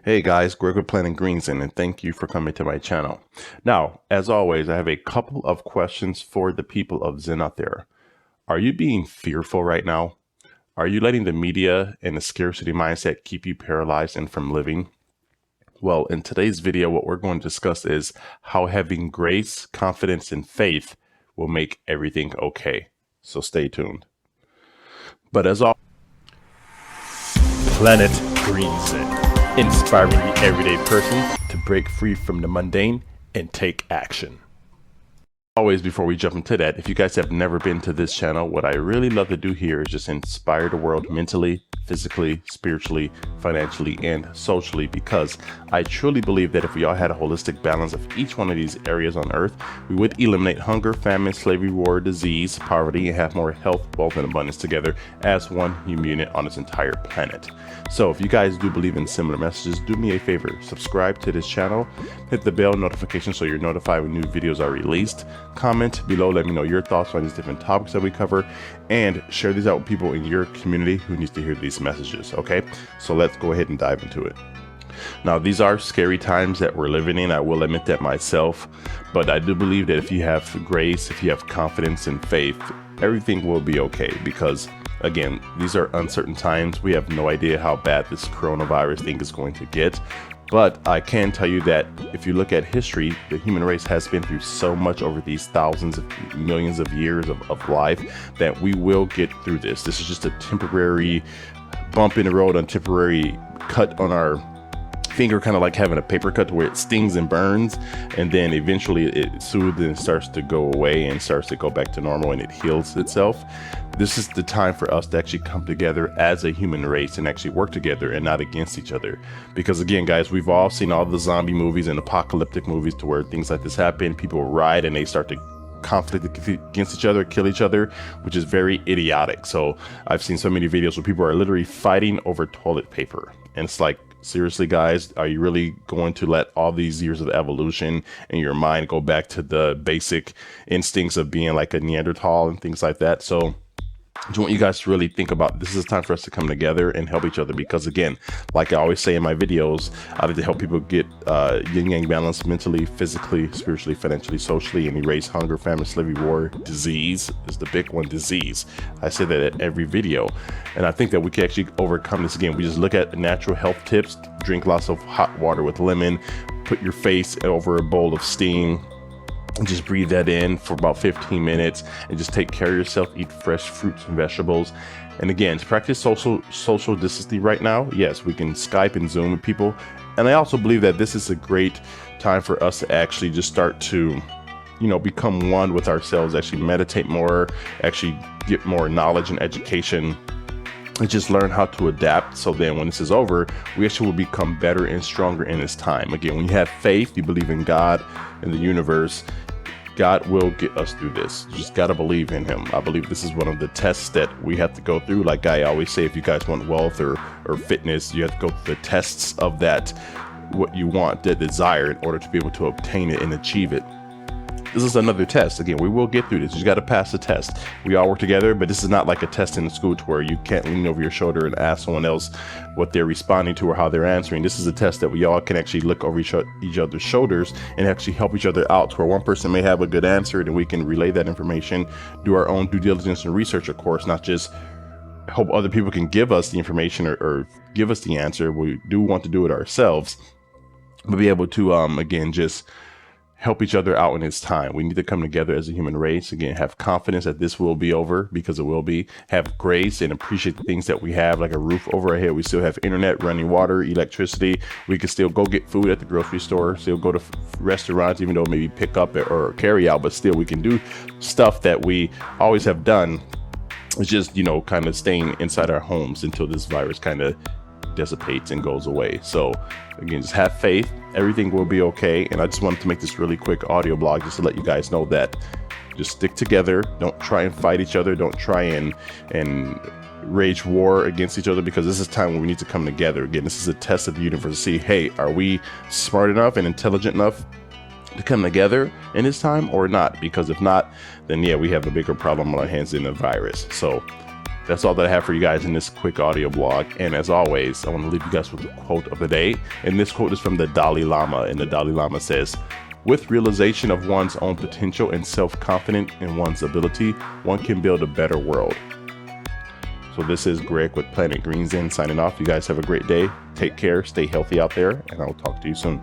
Hey guys, Greg with planetgreenzen, and thank you for coming to my channel. Now, as always, I have a couple of questions for the people of Zen out there. Are you being fearful right now? Are you letting the media and the scarcity mindset keep you paralyzed and from living? Well, in today's video, what we're going to discuss is how having grace, confidence, and faith will make everything okay. So stay tuned. But as always, Planet Green Zen, inspiring the everyday person to break free from the mundane and take action. Always, before we jump into that, if you guys have never been to this channel, what I really love to do here is just inspire the world mentally, physically, spiritually, financially, and socially, because I truly believe that if we all had a holistic balance of each one of these areas on earth, we would eliminate hunger, famine, slavery, war, disease, poverty, and have more health, wealth, and abundance together as one human unit on this entire planet. So if you guys do believe in similar messages, do me a favor, subscribe to this channel, hit the bell notification so you're notified when new videos are released, comment below, let me know your thoughts on these different topics that we cover, and share these out with people in your community who needs to hear these messages. Okay, so let's go ahead and dive into it. Now, these are scary times that we're living in. I will admit that myself, but I do believe that if you have grace, if you have confidence and faith, everything will be okay, because again, these are uncertain times. We have no idea how bad this coronavirus thing is going to get. But I can tell you that if you look at history, the human race has been through so much over these thousands of millions of years of life that we will get through this. This is just a temporary bump in the road, a temporary cut on our finger, kind of like having a paper cut where it stings and burns, and then eventually it soothes and starts to go away and starts to go back to normal and it heals itself. This is the time for us to actually come together as a human race and actually work together and not against each other. Because again, guys, we've all seen all the zombie movies and apocalyptic movies to where things like this happen. People riot and they start to conflict against each other, kill each other, which is very idiotic. So I've seen so many videos where people are literally fighting over toilet paper, and it's like, seriously, guys, are you really going to let all these years of evolution in your mind go back to the basic instincts of being like a Neanderthal and things like that? So I just want you guys to really think about this. Is time for us to come together and help each other, because again, like I always say in my videos, I like to help people get yin yang balance mentally, physically, spiritually, financially, socially, and erase hunger, famine, slavery, war, disease is the big one, disease. I say that at every video, and I think that we can actually overcome this. Again, we just look at natural health tips: drink lots of hot water with lemon, put your face over a bowl of steam, and just breathe that in for about 15 minutes and just take care of yourself. Eat fresh fruits and vegetables. And again, to practice social distancing right now, yes, we can Skype and Zoom with people. And I also believe that this is a great time for us to actually just start to, become one with ourselves, actually meditate more, actually get more knowledge and education, and just learn how to adapt. So then when this is over, we actually will become better and stronger in this time. Again, when you have faith, you believe in God and the universe, God will get us through this. You just got to believe in him. I believe this is one of the tests that we have to go through. Like I always say, if you guys want wealth or fitness, you have to go through the tests of that, what you want, that desire, in order to be able to obtain it and achieve it. This is another test. Again, we will get through this. You got to pass the test. We all work together, but this is not like a test in the school to where you can't lean over your shoulder and ask someone else what they're responding to or how they're answering. This is a test that we all can actually look over each other's shoulders and actually help each other out, to where one person may have a good answer and we can relay that information, do our own due diligence and research, of course, not just hope other people can give us the information or give us the answer. We do want to do it ourselves, but be able to, again, just help each other out in this time. We need to come together as a human race. Again, have confidence that this will be over, because it will be. Have grace and appreciate the things that we have, like a roof over our head. We still have internet, running water, electricity. We can still go get food at the grocery store, still go to restaurants, even though maybe pick up or carry out, but still we can do stuff that we always have done. It's just, kind of staying inside our homes until this virus kind of dissipates and goes away. So again, just have faith, everything will be okay. And I just wanted to make this really quick audio blog just to let you guys know that just stick together. Don't try and fight each other. Don't try and rage war against each other, because this is time when we need to come together. Again, this is a test of the universe to see, hey, are we smart enough and intelligent enough to come together in this time or not? Because if not, then yeah, we have a bigger problem on our hands than the virus. So That's all that I have for you guys in this quick audio blog. And as always, I want to leave you guys with a quote of the day. And this quote is from the Dalai Lama. And the Dalai Lama says, "With realization of one's own potential and self-confidence in one's ability, one can build a better world." So this is Greg with Planet Green Zen signing off. You guys have a great day. Take care. Stay healthy out there. And I'll talk to you soon.